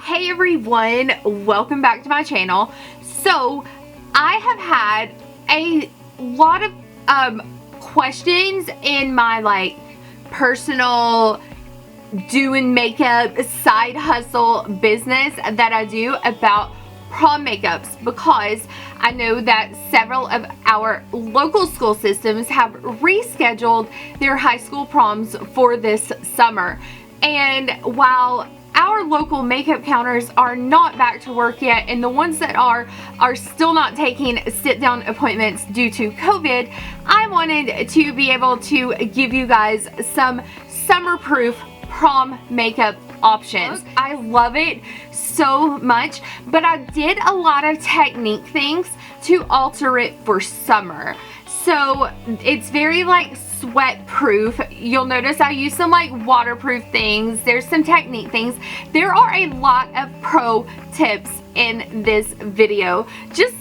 Hey everyone, welcome back to my channel. So I have had a lot of questions in my personal doing makeup side hustle business that I do about prom makeups, because I know that several of our local school systems have rescheduled their high school proms for this summer. And while our local makeup counters are not back to work yet, and the ones that are still not taking sit-down appointments due to COVID, I wanted to be able to give you guys some summer-proof prom makeup options. I love it so much, but I did a lot of technique things to alter it for summer. So it's very sweat proof. You'll notice I use some waterproof things. There's some technique things. There are a lot of pro tips in this video, just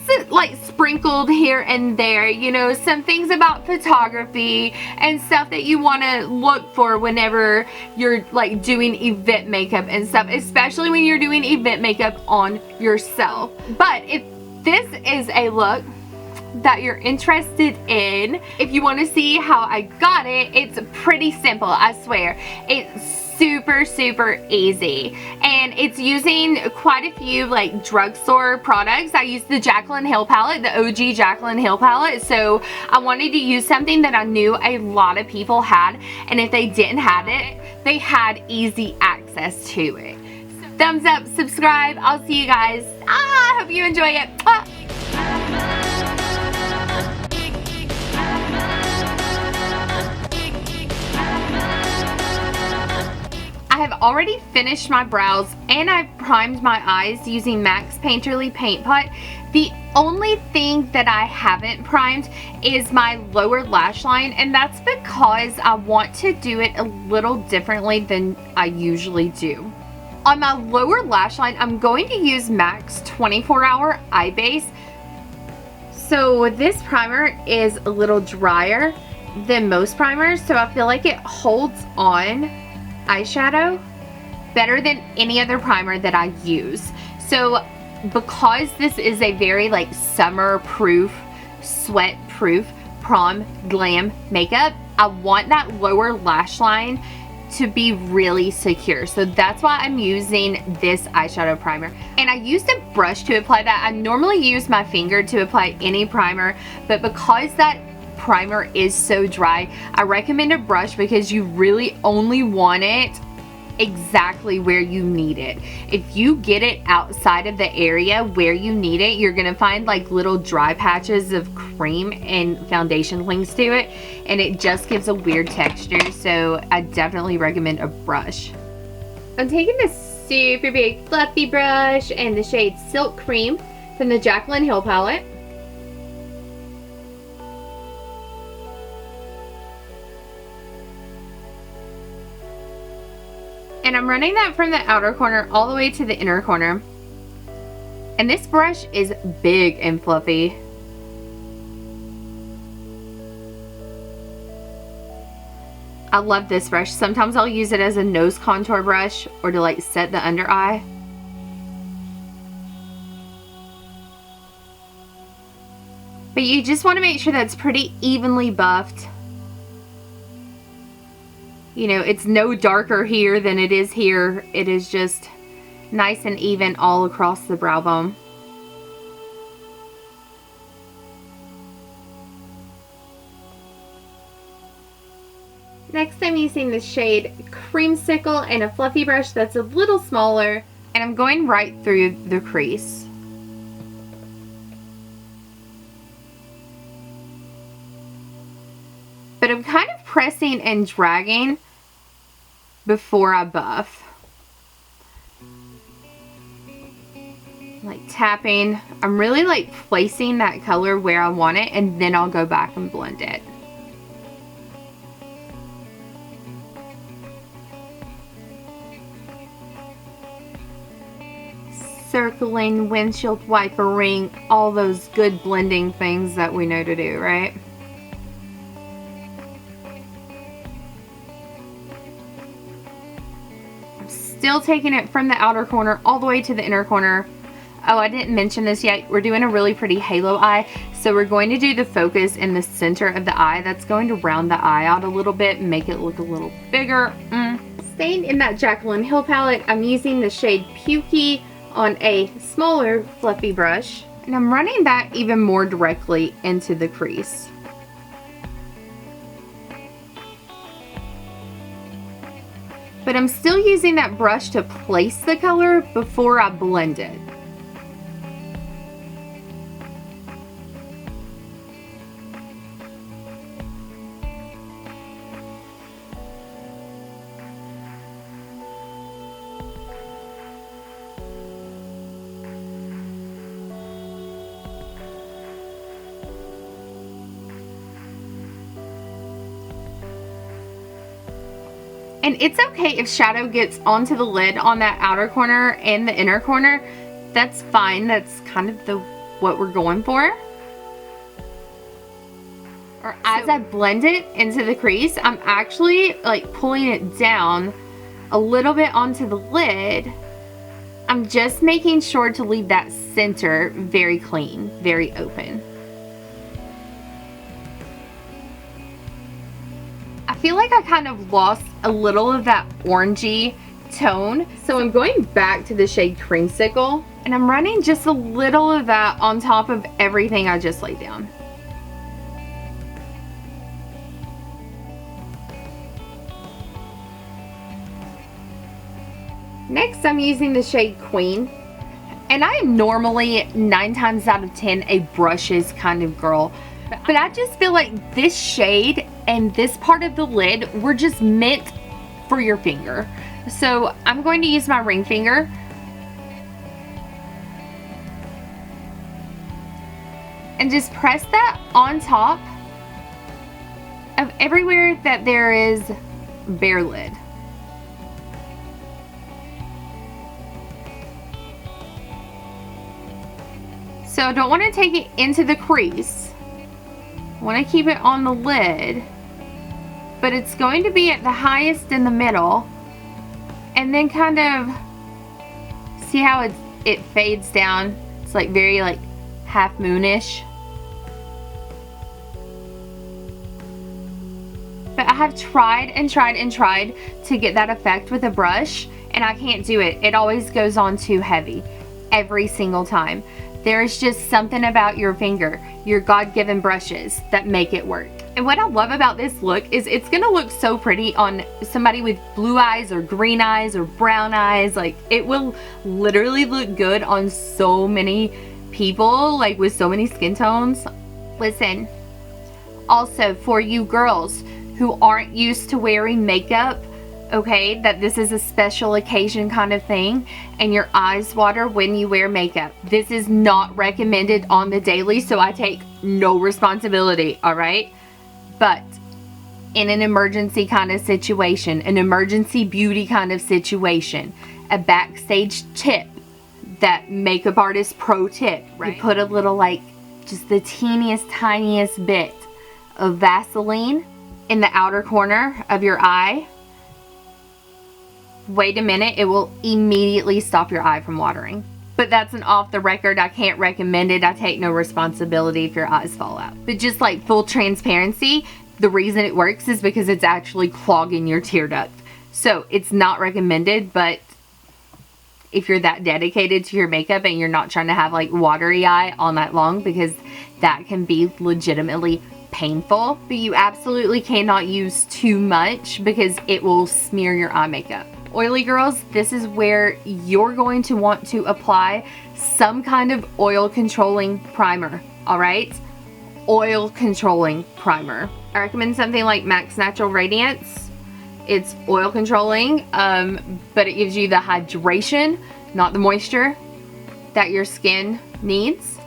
sprinkled here and there, you know, some things about photography and stuff that you want to look for whenever you're doing event makeup and stuff, especially when you're doing event makeup on yourself. But if this is a look that you're interested in, if you want to see how I got it, it's pretty simple, I swear. It's super easy, and it's using quite a few drugstore products. I used the Jaclyn Hill palette, the OG Jaclyn Hill palette, so I wanted to use something that I knew a lot of people had, and if they didn't have it, they had easy access to it. So, thumbs up, subscribe. I'll see you guys. I hope you enjoy it. I have already finished my brows and I've primed my eyes using MAC's Painterly Paint Pot. The only thing that I haven't primed is my lower lash line, and that's because I want to do it a little differently than I usually do. On my lower lash line, I'm going to use MAC's 24-Hour Eye Base. So this primer is a little drier than most primers, so I feel like it holds on eyeshadow better than any other primer that I use. So because this is a very summer proof, sweat proof prom glam makeup, I want that lower lash line to be really secure. So that's why I'm using this eyeshadow primer. And I used a brush to apply that. I normally use my finger to apply any primer, but because that primer is so dry, I recommend a brush because you really only want it exactly where you need it. If you get it outside of the area where you need it, you're gonna find little dry patches of cream and foundation clings to it, and it just gives a weird texture. So I definitely recommend a brush. I'm taking this super big fluffy brush and the shade Silk Cream from the Jaclyn Hill palette. And I'm running that from the outer corner all the way to the inner corner. And this brush is big and fluffy. I love this brush. Sometimes I'll use it as a nose contour brush or to set the under eye. But you just want to make sure that's pretty evenly buffed. You know, it's no darker here than it is here. It is just nice and even all across the brow bone. Next, I'm using the shade Creamsicle and a fluffy brush that's a little smaller, and I'm going right through the crease. But I'm kind of pressing and dragging before I buff. Tapping. I'm really placing that color where I want it, and then I'll go back and blend it. Circling, windshield wipering, all those good blending things that we know to do, right? still taking it from the outer corner all the way to the inner corner. Oh, I didn't mention this yet. We're doing a really pretty halo eye. So we're going to do the focus in the center of the eye. That's going to round the eye out a little bit and make it look a little bigger. Staying in that Jaclyn Hill palette, I'm using the shade Pukey on a smaller fluffy brush. And I'm running that even more directly into the crease. But I'm still using that brush to place the color before I blend it. And it's okay if shadow gets onto the lid on that outer corner and the inner corner. That's fine. That's kind of what we're going for. Or as I blend it into the crease, I'm actually like pulling it down a little bit onto the lid. I'm just making sure to leave that center very clean, very open. I feel like I kind of lost a little of that orangey tone. So I'm going back to the shade Creamsicle and I'm running just a little of that on top of everything I just laid down. Next, I'm using the shade Queen. And I am normally 9 times out of 10 a brushes kind of girl. But I just feel like this shade and this part of the lid were just meant for your finger. So I'm going to use my ring finger. And just press that on top of everywhere that there is bare lid. So I don't want to take it into the crease. I want to keep it on the lid, but it's going to be at the highest in the middle, and then kind of see how it fades down. It's like very like half moonish. But I have tried and tried and tried to get that effect with a brush, and I can't do it. It always goes on too heavy every single time. There's just something about your finger, your God-given brushes, that make it work. And what I love about this look is it's gonna look so pretty on somebody with blue eyes or green eyes or brown eyes. Like, it will literally look good on so many people, like with so many skin tones. Listen, also for you girls who aren't used to wearing makeup, okay, that this is a special occasion kind of thing and your eyes water when you wear makeup, this is not recommended on the daily, so I take no responsibility, all right? But in an emergency kind of situation, an emergency beauty kind of situation, a backstage tip, that makeup artist pro tip, right? You put a little, like, just the teeniest, tiniest bit of Vaseline in the outer corner of your eye. Wait a minute, it will immediately stop your eye from watering. But that's an off the record. I can't recommend it. I take no responsibility if your eyes fall out. But just like full transparency, the reason it works is because it's actually clogging your tear duct. So it's not recommended, but if you're that dedicated to your makeup and you're not trying to have like watery eye all night long, because that can be legitimately painful. But you absolutely cannot use too much because it will smear your eye makeup. Oily girls, this is where you're going to want to apply some kind of oil controlling primer, all right? Oil controlling primer. I recommend something like Max Natural Radiance. It's oil controlling, but it gives you the hydration, not the moisture, that your skin needs.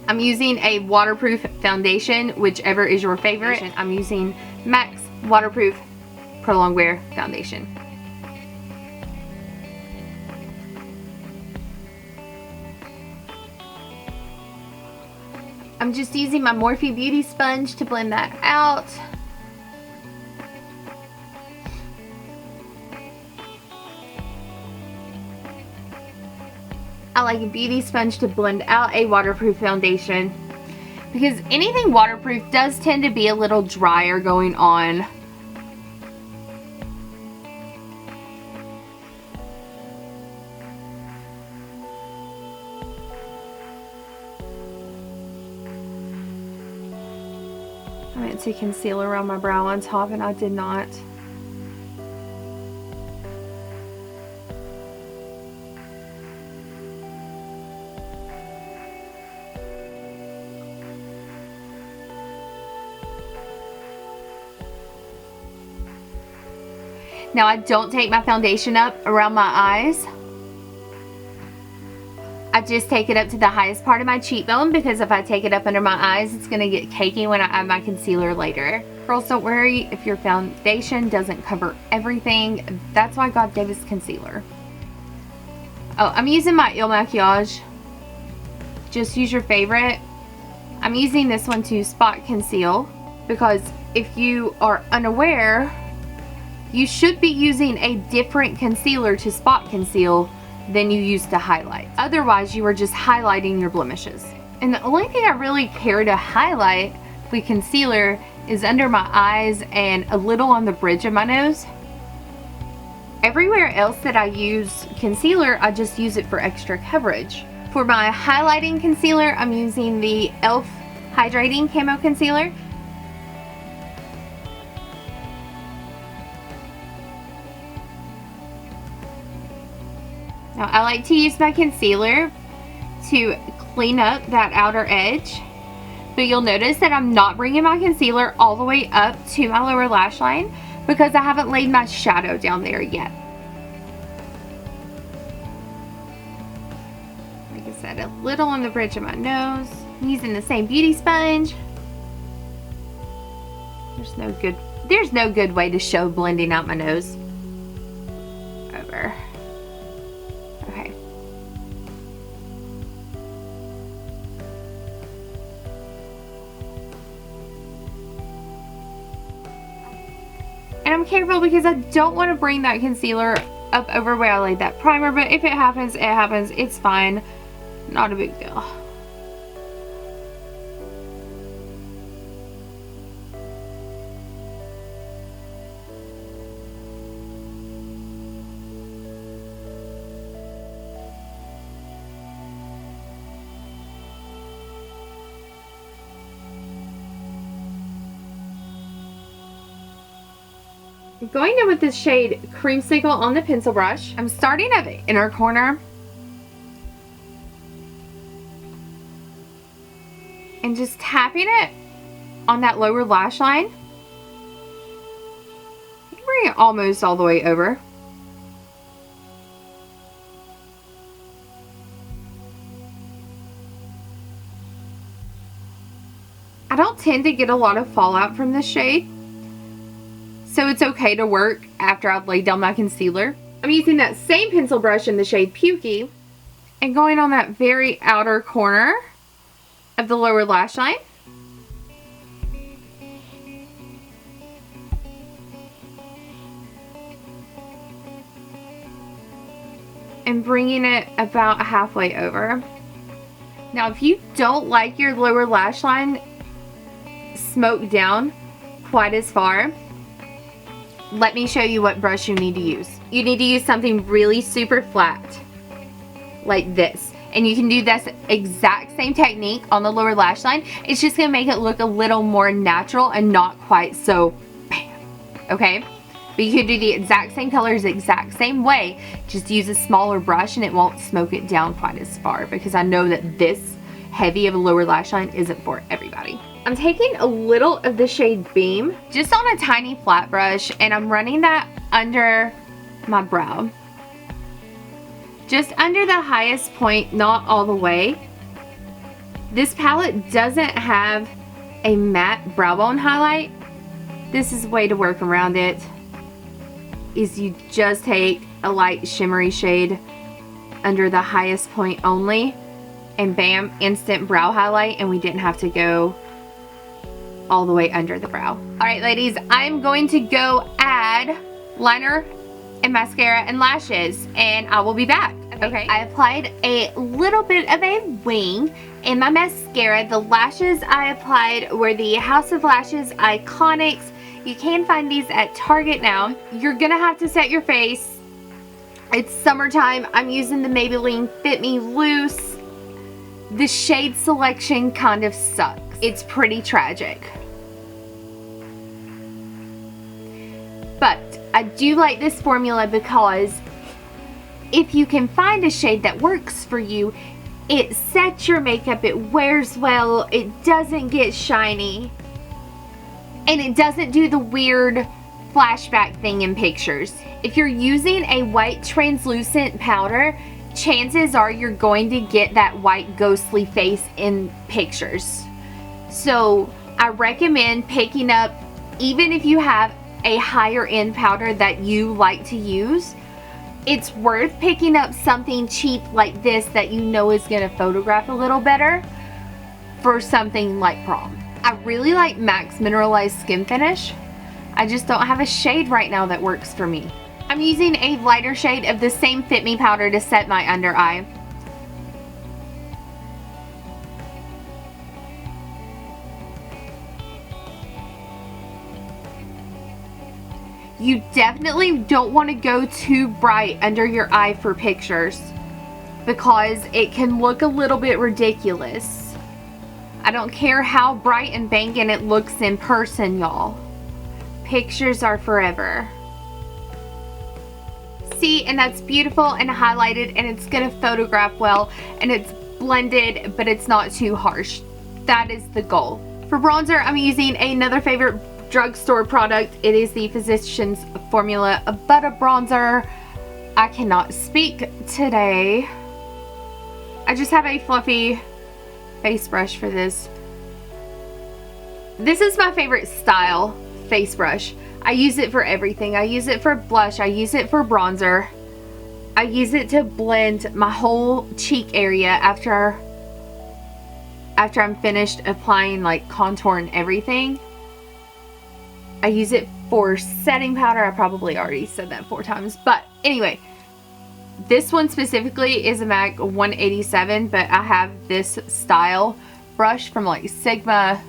I'm using a waterproof foundation, whichever is your favorite. I'm using Max Waterproof Prolonged Wear Foundation. I'm just using my Morphe Beauty Sponge to blend that out. I like a beauty sponge to blend out a waterproof foundation, because anything waterproof does tend to be a little drier going on. I meant to conceal around my brow on top and I did not. Now I don't take my foundation up around my eyes. I just take it up to the highest part of my cheekbone, because if I take it up under my eyes, it's going to get cakey when I add my concealer later. Girls, don't worry if your foundation doesn't cover everything. That's why God gave us concealer. Oh, I'm using my Il Makiage. Just use your favorite. I'm using this one to spot conceal, because if you are unaware, you should be using a different concealer to spot conceal than you use to highlight. Otherwise, you are just highlighting your blemishes. And the only thing I really care to highlight with concealer is under my eyes and a little on the bridge of my nose. Everywhere else that I use concealer, I just use it for extra coverage. For my highlighting concealer, I'm using the e.l.f. Hydrating Camo Concealer. Now, I like to use my concealer to clean up that outer edge, but you'll notice that I'm not bringing my concealer all the way up to my lower lash line, because I haven't laid my shadow down there yet. Like I said, a little on the bridge of my nose. I'm using the same beauty sponge. There's no good way to show blending out my nose. Over. Okay. And I'm careful because I don't want to bring that concealer up over where I laid that primer, but if it happens, it happens. It's fine. Not a big deal. I'm going in with this shade Creamsicle on the pencil brush. I'm starting at the inner corner and just tapping it on that lower lash line. Bring it almost all the way over. I don't tend to get a lot of fallout from this shade, so it's okay to work after I've laid down my concealer. I'm using that same pencil brush in the shade Pukey and going on that very outer corner of the lower lash line. And bringing it about halfway over. Now, if you don't like your lower lash line smoked down quite as far, let me show you what brush you need to use. You need to use something really super flat, like this. And you can do this exact same technique on the lower lash line. It's just gonna make it look a little more natural and not quite so bam, okay? But you can do the exact same colors, the exact same way. Just use a smaller brush and it won't smoke it down quite as far, because I know that this heavy of a lower lash line isn't for everybody. I'm taking a little of the shade Beam, just on a tiny flat brush, and I'm running that under my brow. Just under the highest point, not all the way. This palette doesn't have a matte brow bone highlight. This is a way to work around it, is you just take a light shimmery shade under the highest point only, and bam, instant brow highlight, and we didn't have to go all the way under the brow. All right, ladies, I'm going to go add liner and mascara and lashes, and I will be back. Okay, I applied a little bit of a wing in my mascara. The lashes I applied were the House of Lashes Iconics. You can find these at Target now. You're gonna have to set your face. It's summertime. I'm using the Maybelline Fit Me Loose. The shade selection kind of sucks. It's pretty tragic. But I do like this formula because if you can find a shade that works for you, it sets your makeup, it wears well, it doesn't get shiny, and it doesn't do the weird flashback thing in pictures. If you're using a white translucent powder, chances are you're going to get that white ghostly face in pictures. So I recommend picking up, even if you have a higher end powder that you like to use, it's worth picking up something cheap like this that you know is going to photograph a little better for something like Prom. I really like MAC's Mineralized Skin Finish. I just don't have a shade right now that works for me. I'm using a lighter shade of the same Fit Me powder to set my under eye. You definitely don't want to go too bright under your eye for pictures because it can look a little bit ridiculous. I don't care how bright and banging it looks in person, y'all. Pictures are forever. See, and that's beautiful and highlighted, and it's gonna photograph well, and it's blended, but it's not too harsh. That is the goal. For bronzer, I'm using another favorite drugstore product. It is the Physicians Formula Butter Bronzer. I cannot speak today. I just have a fluffy face brush for this. This is my favorite style face brush. I use it for everything. I use it for blush. I use it for bronzer. I use it to blend my whole cheek area after I'm finished applying like contour and everything. I use it for setting powder. I probably already said that 4 times. But anyway, this one specifically is a MAC 187, but I have this style brush from like Sigma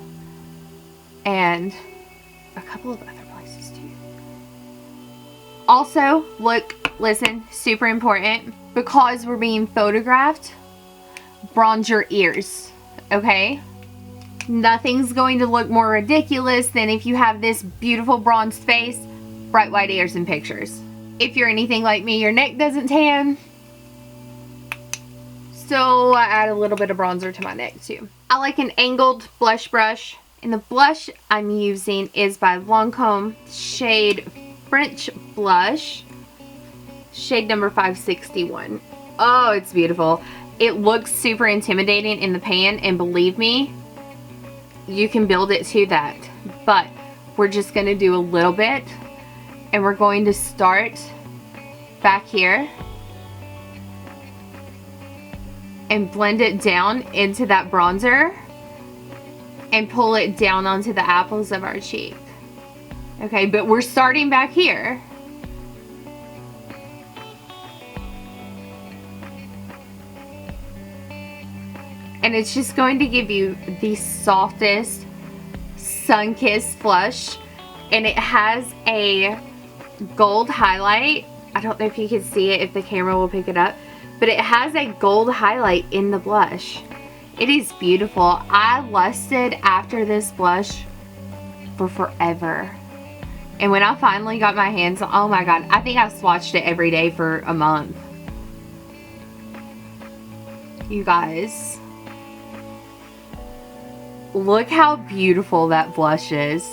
and a couple of other places too. Also, look, listen, super important, because we're being photographed, bronze your ears, okay? Nothing's going to look more ridiculous than if you have this beautiful bronzed face, bright white ears in pictures. If you're anything like me, your neck doesn't tan. So I add a little bit of bronzer to my neck too. I like an angled blush brush. And the blush I'm using is by Lancôme, shade French Blush, shade number 561. Oh, it's beautiful. It looks super intimidating in the pan, and believe me, you can build it to that, but we're just going to do a little bit, and we're going to start back here and blend it down into that bronzer and pull it down onto the apples of our cheek. Okay, but we're starting back here. And it's just going to give you the softest sun-kissed flush. And it has a gold highlight. I don't know if you can see it, if the camera will pick it up. But it has a gold highlight in the blush. It is beautiful. I lusted after this blush for forever. And when I finally got my hands on, oh my god, I think I swatched it every day for a month. You guys, look how beautiful that blush is.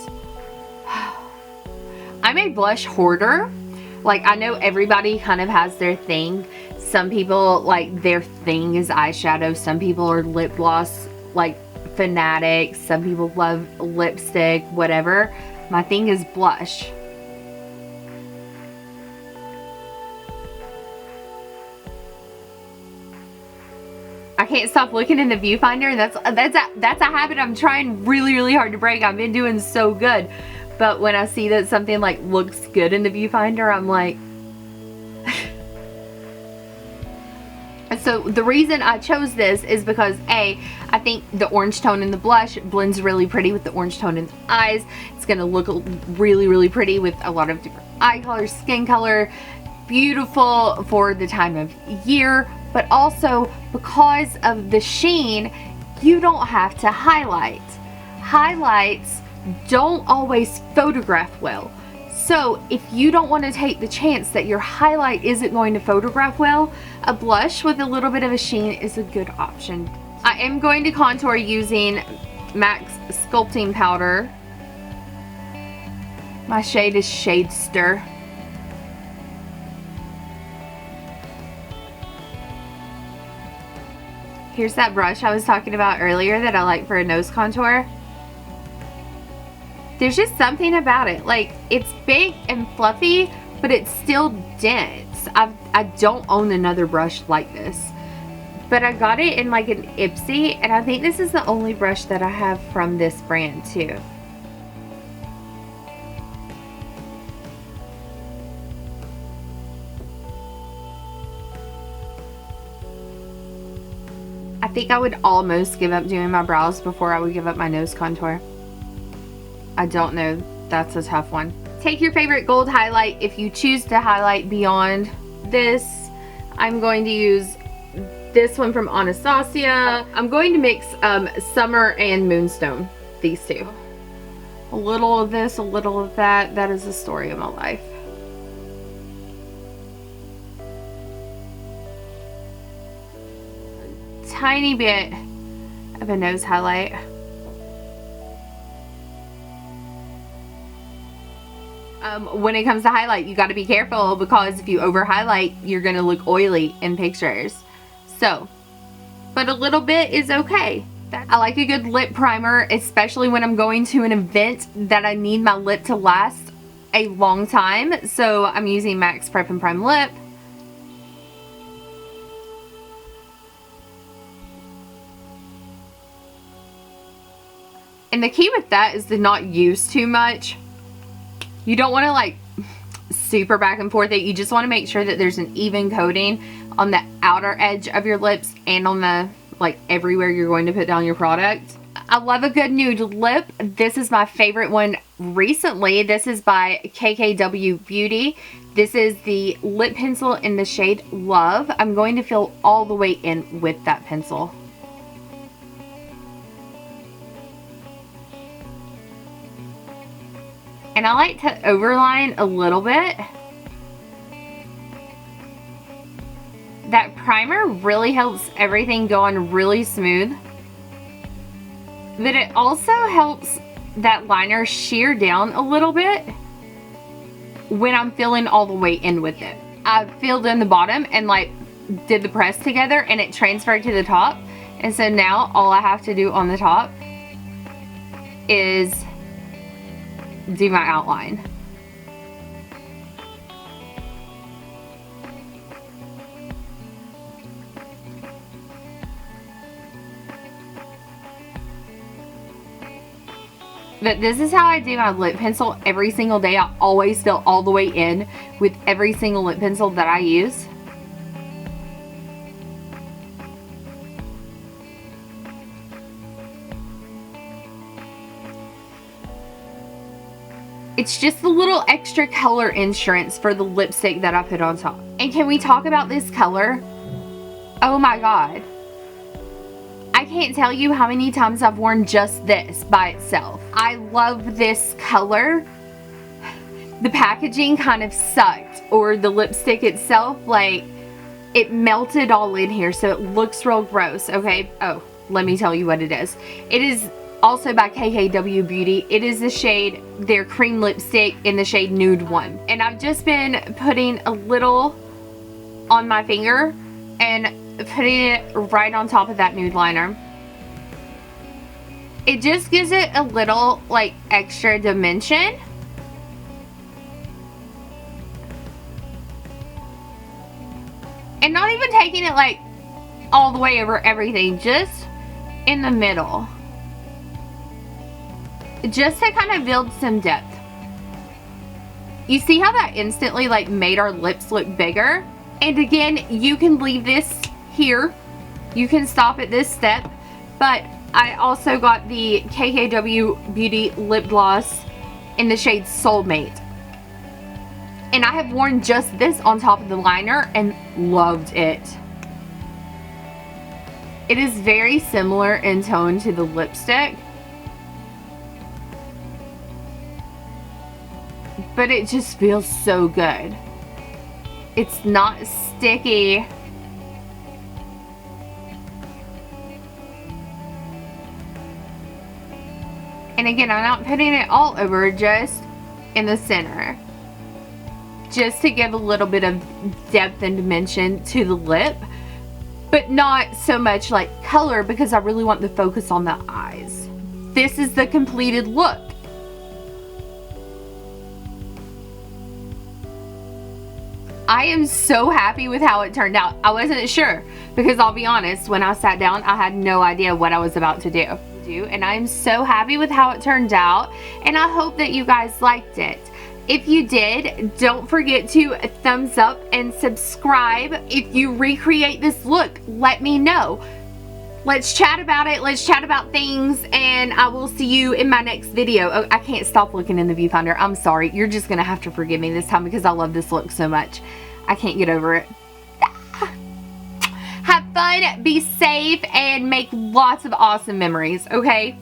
I'm a blush hoarder. Like, I know everybody kind of has their thing. Some people, like, their thing is eyeshadow. Some people are lip gloss, like, fanatics. Some people love lipstick, whatever. My thing is blush. I can't stop looking in the viewfinder, and that's a habit I'm trying really hard to break. I've been doing so good, but when I see that something like looks good in the viewfinder, I'm like So the reason I chose this is because A, I think the orange tone in the blush blends really pretty with the orange tone in the eyes. It's going to look really, really pretty with a lot of different eye colors, skin color. Beautiful for the time of year, but also because of the sheen, you don't have to highlight. Highlights don't always photograph well. So if you don't want to take the chance that your highlight isn't going to photograph well, a blush with a little bit of a sheen is a good option. I am going to contour using MAC's Sculpting powder. My shade is Shadester. Here's that brush I was talking about earlier that I like for a nose contour. There's just something about it. Like, it's big and fluffy, but it's still dense. I don't own another brush like this. But I got it in like an Ipsy, and I think this is the only brush that I have from this brand too. I think I would almost give up doing my brows before I would give up my nose contour. I don't know. That's a tough one. Take your favorite gold highlight. If you choose to highlight beyond this, I'm going to use this one from Anastasia. I'm going to mix Summer and Moonstone, these two. A little of this, a little of that. That is the story of my life. Tiny bit of a nose highlight. When it comes to highlight, you got to be careful, because if you over highlight, you're going to look oily in pictures. So, but a little bit is okay. I like a good lip primer, especially when I'm going to an event that I need my lip to last a long time. So I'm using MAC's Prep and Prime Lip. And the key with that is to not use too much. You don't want to like super back and forth it. You just want to make sure that there's an even coating on the outer edge of your lips and on the like everywhere you're going to put down your product. I love a good nude lip. This is my favorite one recently. This is by KKW Beauty. This is the lip pencil in the shade Love. I'm going to fill all the way in with that pencil. And I like to overline a little bit. That primer really helps everything go on really smooth. But it also helps that liner sheer down a little bit when I'm filling all the way in with it. I filled in the bottom and like did the press together, and it transferred to the top. And so now all I have to do on the top is do my outline. But this is how I do my lip pencil every single day. I always fill all the way in with every single lip pencil that I use. It's just a little extra color insurance for the lipstick that I put on top. And can we talk about this color? Oh my god. I can't tell you how many times I've worn just this by itself. I love this color. The packaging kind of sucked, or the lipstick itself, like, it melted all in here, so it looks real gross, okay? Oh, let me tell you what it is. It is also by KKW Beauty. It is the shade, their cream lipstick in the shade Nude 1. And I've just been putting a little on my finger and putting it right on top of that nude liner. It just gives it a little like extra dimension. And not even taking it like all the way over everything, just in the middle. Just to kind of build some depth. You see how that instantly like made our lips look bigger? And again, you can leave this here. You can stop at this step, but I also got the KKW Beauty Lip Gloss in the shade Soulmate. And I have worn just this on top of the liner and loved it. It is very similar in tone to the lipstick, but it just feels so good. It's not sticky. And again, I'm not putting it all over, just in the center. Just to give a little bit of depth and dimension to the lip. But not so much like color, because I really want the focus on the eyes. This is the completed look. I am so happy with how it turned out. I wasn't sure, because I'll be honest, when I sat down, I had no idea what I was about to do. And I'm so happy with how it turned out, and I hope that you guys liked it. If you did, don't forget to thumbs up and subscribe. If you recreate this look, let me know. Let's chat about it. Let's chat about things, and I will see you in my next video. Oh, I can't stop looking in the viewfinder. I'm sorry. You're just gonna have to forgive me this time, because I love this look so much. I can't get over it. Have fun, be safe, and make lots of awesome memories, okay?